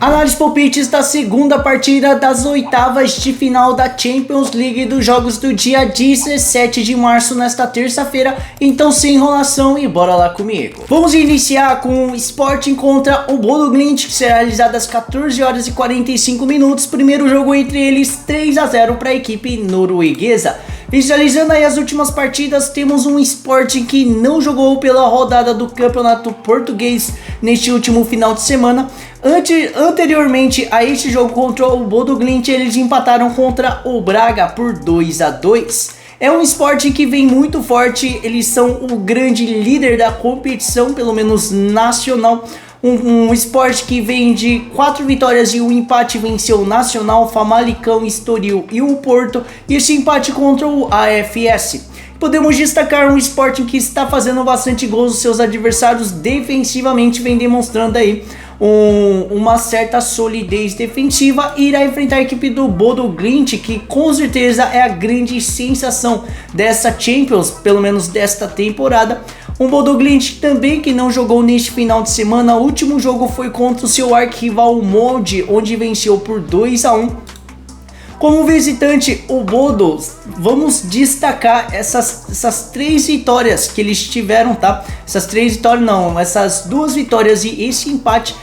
Análise palpites da segunda partida das oitavas de final da Champions League dos jogos do dia 17 de março nesta terça-feira. Então sem enrolação e bora lá comigo. Vamos iniciar com o Sporting contra o Bodo Glimt, que será realizado às 14 horas e 45 minutos. Primeiro jogo entre eles, 3-0 para a equipe norueguesa. Visualizando aí as últimas partidas, temos um Sporting que não jogou pela rodada do Campeonato Português neste último final de semana. Anteriormente a este jogo contra o Bodo Glimt, eles empataram contra o Braga por 2-2. É um Sporting que vem muito forte, eles são o grande líder da competição, pelo menos nacional. Um Sport que vem de 4 vitórias e um empate, venceu o Nacional, Famalicão, Estoril e o Porto, e esse empate contra o AFS. Podemos destacar um Sporting que está fazendo bastante gols, os seus adversários defensivamente vem demonstrando aí uma certa solidez defensiva, e irá enfrentar a equipe do Bodo Glimt, que com certeza é a grande sensação dessa Champions, pelo menos desta temporada. Um Bodo Glimt também que não jogou neste final de semana. O último jogo foi contra o seu arquirrival Molde, onde venceu por 2-1. Como visitante, o Bodo, vamos destacar essas 3 vitórias que eles tiveram, tá? Essas 2 vitórias e esse empate.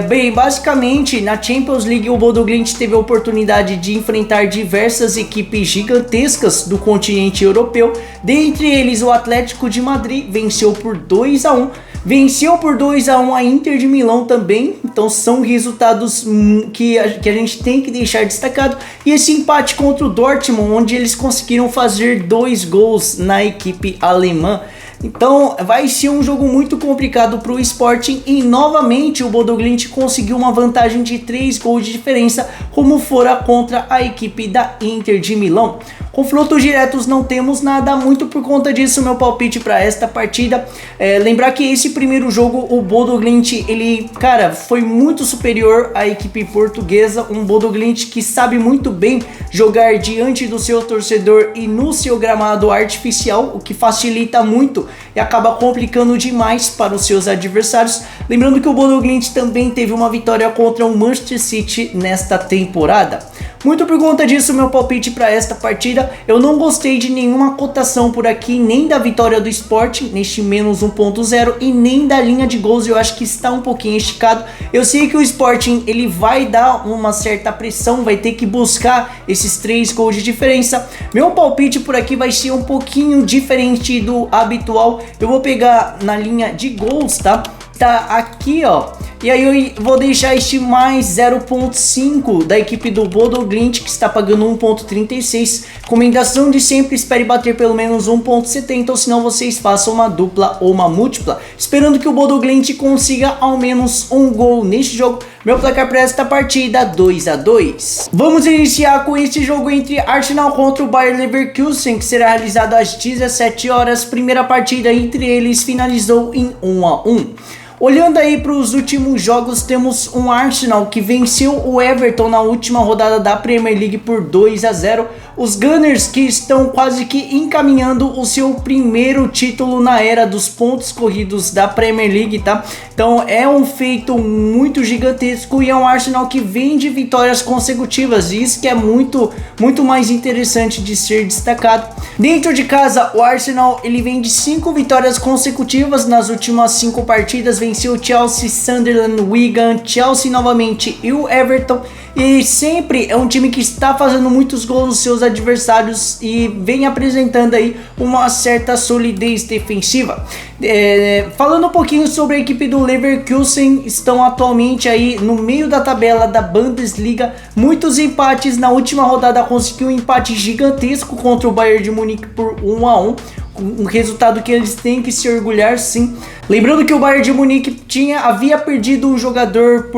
Bem, basicamente, na Champions League, o Bodo Glimt teve a oportunidade de enfrentar diversas equipes gigantescas do continente europeu. Dentre eles, o Atlético de Madrid venceu por 2-1. Venceu por 2-1 a Inter de Milão também, então são resultados que a gente tem que deixar destacado. E esse empate contra o Dortmund, onde eles conseguiram fazer 2 gols na equipe alemã. Então vai ser um jogo muito complicado para o Sporting, e novamente o Bodo Glimt conseguiu uma vantagem de 3 gols de diferença, como fora contra a equipe da Inter de Milão. Confrontos diretos não temos nada, muito por conta disso meu palpite para esta partida. Lembrar que esse primeiro jogo o Bodo Glimt, ele, cara, foi muito superior à equipe portuguesa. Um Bodo Glimt que sabe muito bem jogar diante do seu torcedor e no seu gramado artificial, o que facilita muito e acaba complicando demais para os seus adversários. Lembrando que o Bodo Glimt também teve uma vitória contra o Manchester City nesta temporada. Muito por conta disso, meu palpite para esta partida. Eu não gostei de nenhuma cotação por aqui, nem da vitória do Sporting, neste menos 1.0, e nem da linha de gols. Eu acho que está um pouquinho esticado. Eu sei que o Sporting ele vai dar uma certa pressão, vai ter que buscar esses 3 gols de diferença. Meu palpite por aqui vai ser um pouquinho diferente do habitual. Eu vou pegar na linha de gols, tá? Tá aqui, ó. E aí eu vou deixar este mais 0.5 da equipe do Bodo Glimt, que está pagando 1.36. Recomendação de sempre, espere bater pelo menos 1.70, ou senão vocês façam uma dupla ou uma múltipla, esperando que o Bodo Glimt consiga ao menos um gol neste jogo. Meu placar para esta partida, 2-2. Vamos iniciar com este jogo entre Arsenal contra o Bayer Leverkusen, que será realizado às 17 horas. Primeira partida entre eles finalizou em 1-1. Olhando aí para os últimos jogos, temos um Arsenal que venceu o Everton na última rodada da Premier League por 2-0. Os Gunners que estão quase que encaminhando o seu primeiro título na era dos pontos corridos da Premier League, tá? Então é um feito muito gigantesco, e é um Arsenal que vem de vitórias consecutivas, e isso que é muito mais interessante de ser destacado. Dentro de casa, o Arsenal ele vem de 5 vitórias consecutivas nas últimas 5 partidas. Venceu o Chelsea, Sunderland, Wigan, Chelsea novamente e o Everton. E sempre é um time que está fazendo muitos gols nos seus adversários e vem apresentando aí uma certa solidez defensiva. Falando um pouquinho sobre a equipe do Leverkusen, estão atualmente aí no meio da tabela da Bundesliga. Muitos empates, na última rodada conseguiu um empate gigantesco contra o Bayern de Munique por 1-1. Um resultado que eles têm que se orgulhar, sim. Lembrando que o Bayern de Munique havia perdido um jogador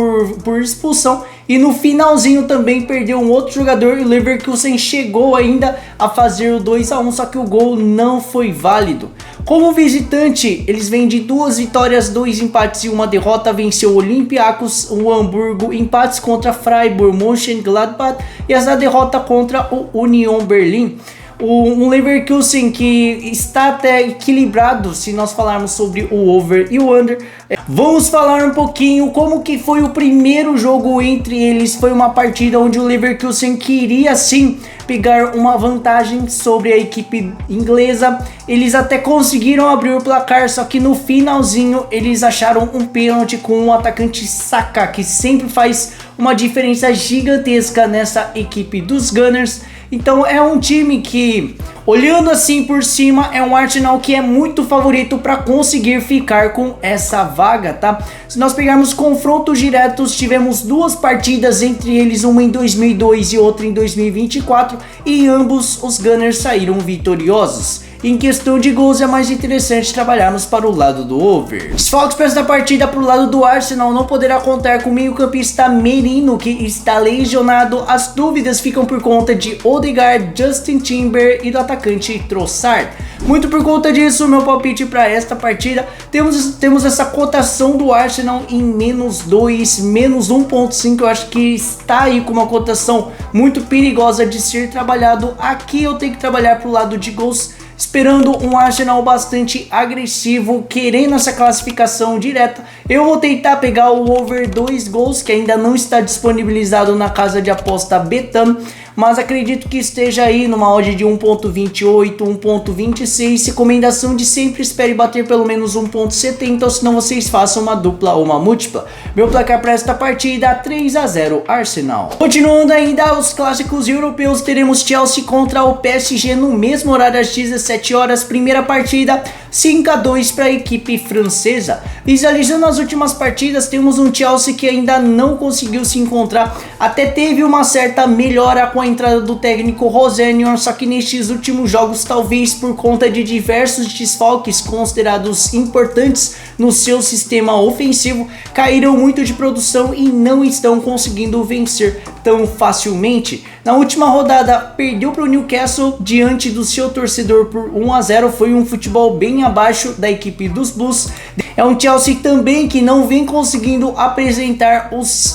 por expulsão, e no finalzinho também perdeu um outro jogador, e o Leverkusen chegou ainda a fazer o 2-1, só que o gol não foi válido. Como visitante, eles vêm de 2 vitórias, 2 empates e 1 derrota. Venceu o Olympiacos, o Hamburgo, empates contra Freiburg, Mönchengladbach e essa derrota contra o Union Berlin. Um Leverkusen que está até equilibrado se nós falarmos sobre o over e o under. Vamos falar um pouquinho como que foi o primeiro jogo entre eles. Foi uma partida onde o Leverkusen queria sim pegar uma vantagem sobre a equipe inglesa. Eles até conseguiram abrir o placar, só que no finalzinho eles acharam um pênalti com o atacante Saka, que sempre faz uma diferença gigantesca nessa equipe dos Gunners. Então é um time que, olhando assim por cima, é um Arsenal que é muito favorito para conseguir ficar com essa vaga, tá? Se nós pegarmos confrontos diretos, tivemos duas partidas entre eles, uma em 2002 e outra em 2024, e em ambos os Gunners saíram vitoriosos. Em questão de gols, é mais interessante trabalharmos para o lado do over. Desfalques para esta partida para o lado do Arsenal: não poderá contar com o meio-campista Merino, que está lesionado. As dúvidas ficam por conta de Odegaard, Justin Timber e do atacante Trossard. Muito por conta disso, meu palpite para esta partida, temos essa cotação do Arsenal em -2, -1.5. Eu acho que está aí com uma cotação muito perigosa de ser trabalhado. Aqui eu tenho que trabalhar para o lado de gols, esperando um Arsenal bastante agressivo, querendo essa classificação direta. Eu vou tentar pegar o over 2 gols, que ainda não está disponibilizado na casa de aposta Betam, mas acredito que esteja aí numa odd de 1.28, 1.26. Recomendação de sempre espere bater pelo menos 1.70, ou senão vocês façam uma dupla ou uma múltipla. Meu placar para esta partida: 3-0 Arsenal. Continuando ainda os clássicos europeus, teremos Chelsea contra o PSG no mesmo horário às 17 horas. Primeira partida, 5-2 para a equipe francesa. Visualizando as últimas partidas, temos um Chelsea que ainda não conseguiu se encontrar. Até teve uma certa melhora com a entrada do técnico Rosenior, só que nestes últimos jogos, talvez por conta de diversos desfalques considerados importantes no seu sistema ofensivo, caíram muito de produção e não estão conseguindo vencer tão facilmente. Na última rodada, perdeu para o Newcastle diante do seu torcedor por 1-0. Foi um futebol bem abaixo da equipe dos Blues. É um Chelsea também que não vem conseguindo apresentar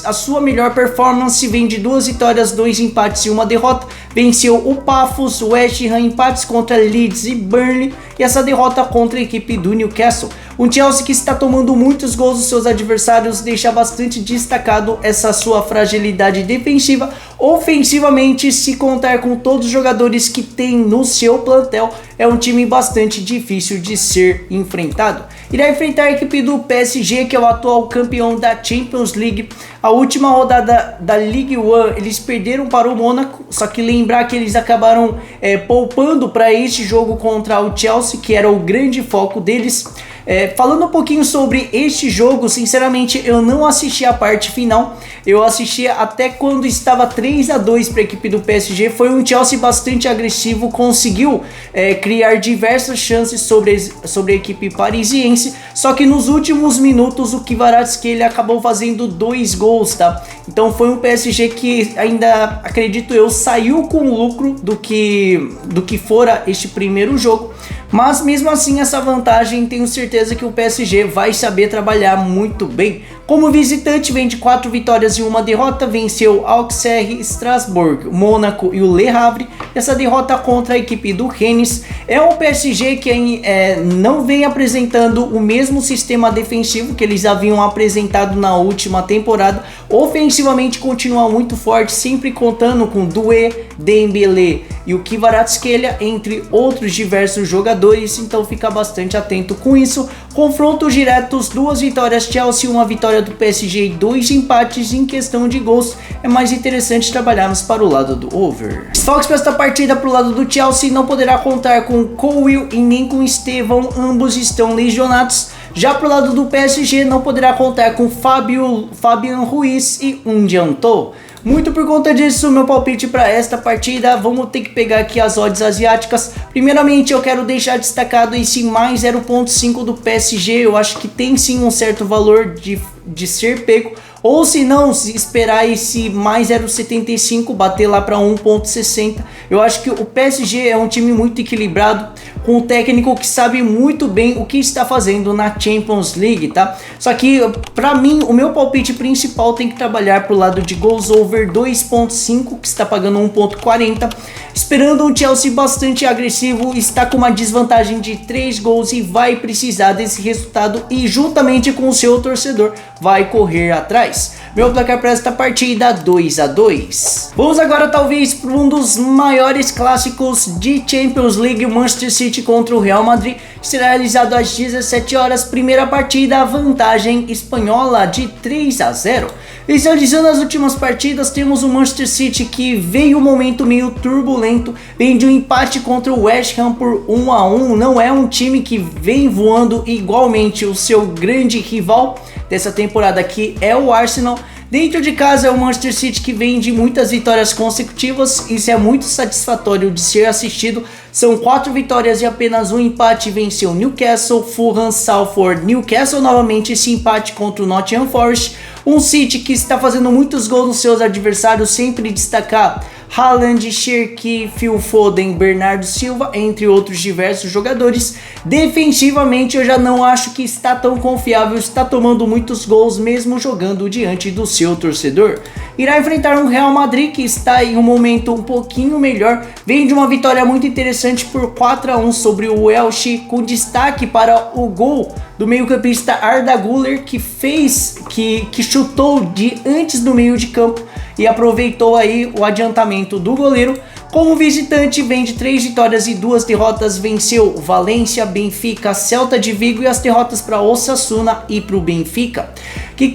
a sua melhor performance. Vem de 2 vitórias, 2 empates e 1 derrota. Venceu o Pafos, o West Ham, empates contra Leeds e Burnley, e essa derrota contra a equipe do Newcastle. Um Chelsea que está tomando muitos gols dos seus adversários, deixa bastante destacado essa sua fragilidade defensiva. Ofensivamente, se contar com todos os jogadores que tem no seu plantel, é um time bastante difícil de ser enfrentado. Irá enfrentar a equipe do PSG, que é o atual campeão da Champions League. A última rodada da Ligue 1, eles perderam para o Mônaco, só que lembrar que eles acabaram poupando para este jogo contra o Chelsea, que era o grande foco deles. Falando um pouquinho sobre este jogo, sinceramente eu não assisti a parte final, eu assisti até quando estava 3-2 para a equipe do PSG. Foi um Chelsea bastante agressivo, conseguiu criar diversas chances sobre a equipe parisiense, só que nos últimos minutos o Kvaratskhelia acabou fazendo 2 gols, tá? Então foi um PSG que ainda, acredito eu, saiu com lucro do que fora este primeiro jogo. Mas mesmo assim, essa vantagem, tenho certeza que o PSG vai saber trabalhar muito bem. Como visitante, vem de 4 vitórias e 1 derrota, venceu Auxerre, Strasbourg, Mônaco e o Le Havre. Essa derrota contra a equipe do Rennes. É um PSG que não vem apresentando o mesmo sistema defensivo que eles haviam apresentado na última temporada. Ofensivamente continua muito forte, sempre contando com Doué, Dembélé e o Kvaratskhelia, entre outros diversos jogadores, então fica bastante atento com isso. Confrontos diretos, 2 vitórias Chelsea, 1 vitória do PSG e 2 empates. Em questão de gols, é mais interessante trabalharmos para o lado do over. Desfalques para esta partida para o lado do Chelsea: não poderá contar com Colwill e nem com Estevão, ambos estão lesionados. Já para o lado do PSG, não poderá contar com Fabian Ruiz e Undianto. Muito por conta disso, meu palpite para esta partida, vamos ter que pegar aqui as odds asiáticas. Primeiramente, eu quero deixar destacado esse mais 0.5 do PSG. Eu acho que tem sim um certo valor de ser pego. Ou se não, se esperar esse mais 0,75, bater lá para 1,60. Eu acho que o PSG é um time muito equilibrado. com um técnico que sabe muito bem o que está fazendo na Champions League, tá? Só que pra mim o meu palpite principal tem que trabalhar pro lado de goals over 2.5, que está pagando 1.40, esperando um Chelsea bastante agressivo, está com uma desvantagem de 3 gols e vai precisar desse resultado e juntamente com o seu torcedor vai correr atrás. Meu placar para esta partida 2-2. Vamos agora talvez para um dos maiores clássicos de Champions League, Manchester City contra o Real Madrid. Será realizado às 17 horas, primeira partida, vantagem espanhola de 3-0. Visualizando as últimas partidas, temos o Manchester City que veio um momento meio turbulento, vem de um empate contra o West Ham por 1-1, não é um time que vem voando igualmente o seu grande rival dessa temporada aqui é o Arsenal. Dentro de casa é o Manchester City que vem de muitas vitórias consecutivas, isso é muito satisfatório de ser assistido. São 4 vitórias e apenas um empate, venceu Newcastle, Fulham, Salford, Newcastle novamente esse empate contra o Nottingham Forest. Um City que está fazendo muitos gols nos seus adversários, sempre destacar Haaland, Cherki, Phil Foden, Bernardo Silva, entre outros diversos jogadores. Defensivamente eu já não acho que está tão confiável, está tomando muitos gols mesmo jogando diante do seu torcedor. Irá enfrentar um Real Madrid que está em um momento um pouquinho melhor, vem de uma vitória muito interessante por 4-1 sobre o Elche, com destaque para o gol do meio-campista Arda Güler, que chutou de antes do meio de campo e aproveitou aí o adiantamento do goleiro. Como visitante vem de 3 vitórias e 2 derrotas, venceu Valência, Benfica, Celta de Vigo e as derrotas para Osasuna e para o Benfica. Que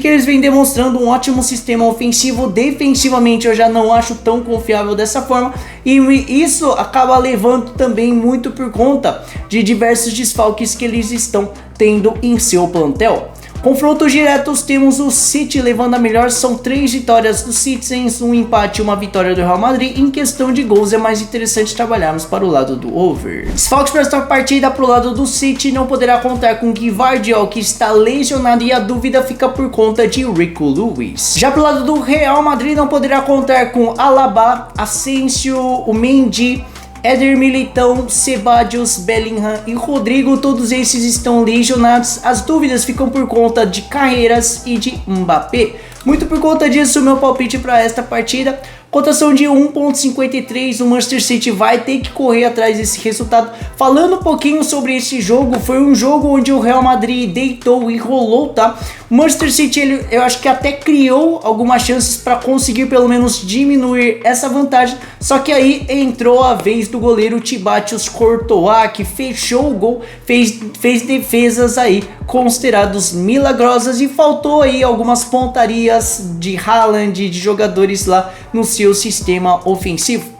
eles vêm demonstrando um ótimo sistema ofensivo, defensivamente eu já não acho tão confiável dessa forma e isso acaba levando também muito por conta de diversos desfalques que eles estão tendo em seu plantel. Confrontos diretos, temos o City levando a melhor, são 3 vitórias do Citizens, um empate e uma vitória do Real Madrid. Em questão de gols é mais interessante trabalharmos para o lado do over. Desfalques para esta partida para o lado do City, não poderá contar com Gvardiol, que está lesionado e a dúvida fica por conta de Rico Lewis. Já para o lado do Real Madrid não poderá contar com Alaba, Asensio, o Mendy, Éder Militão, Ceballos, Bellingham e Rodrigo, todos esses estão lesionados. As dúvidas ficam por conta de Carreiras e de Mbappé. Muito por conta disso, o meu palpite para esta partida, cotação de 1.53, o Manchester City vai ter que correr atrás desse resultado. Falando um pouquinho sobre esse jogo, foi um jogo onde o Real Madrid deitou e rolou, tá? O Manchester City, eu acho que até criou algumas chances para conseguir pelo menos diminuir essa vantagem, só que aí entrou a vez do goleiro Tibatius Courtois, que fechou o gol, fez defesas aí considerados milagrosas e faltou aí algumas pontarias de Haaland, de jogadores lá no seu sistema ofensivo.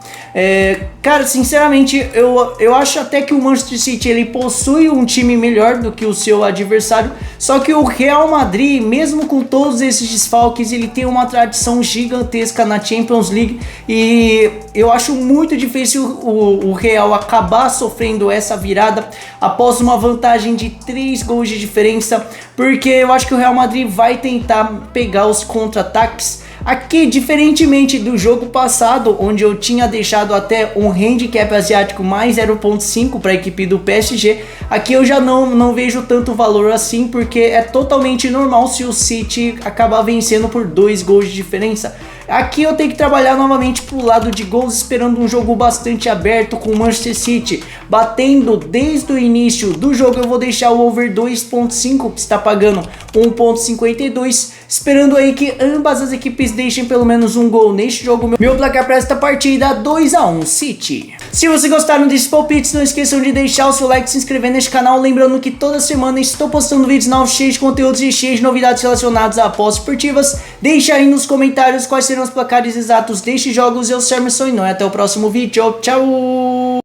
Cara, sinceramente, eu acho até que o Manchester City ele possui um time melhor do que o seu adversário, só que o Real Madrid, mesmo com todos esses desfalques, ele tem uma tradição gigantesca na Champions League e eu acho muito difícil o Real acabar sofrendo essa virada após uma vantagem de 3 gols de diferença, porque eu acho que o Real Madrid vai tentar pegar os contra-ataques. Aqui, diferentemente do jogo passado, onde eu tinha deixado até um handicap asiático mais 0.5 para a equipe do PSG, aqui eu já não vejo tanto valor assim, porque é totalmente normal se o City acabar vencendo por 2 gols de diferença. Aqui eu tenho que trabalhar novamente pro lado de gols, esperando um jogo bastante aberto, com o Manchester City batendo desde o início do jogo. Eu vou deixar o over 2.5, que está pagando 1.52, esperando aí que ambas as equipes deixem pelo menos um gol neste jogo. Meu placar para esta partida, 2-1 City. Se vocês gostaram desses palpites, não esqueçam de deixar o seu like e se inscrever neste canal. Lembrando que toda semana estou postando vídeos novos, cheios de conteúdos e cheios de novidades relacionadas a apostas esportivas. Deixa aí nos comentários quais serão os placares exatos destes jogos. Eu sou o Emerson e até o próximo vídeo. Tchau!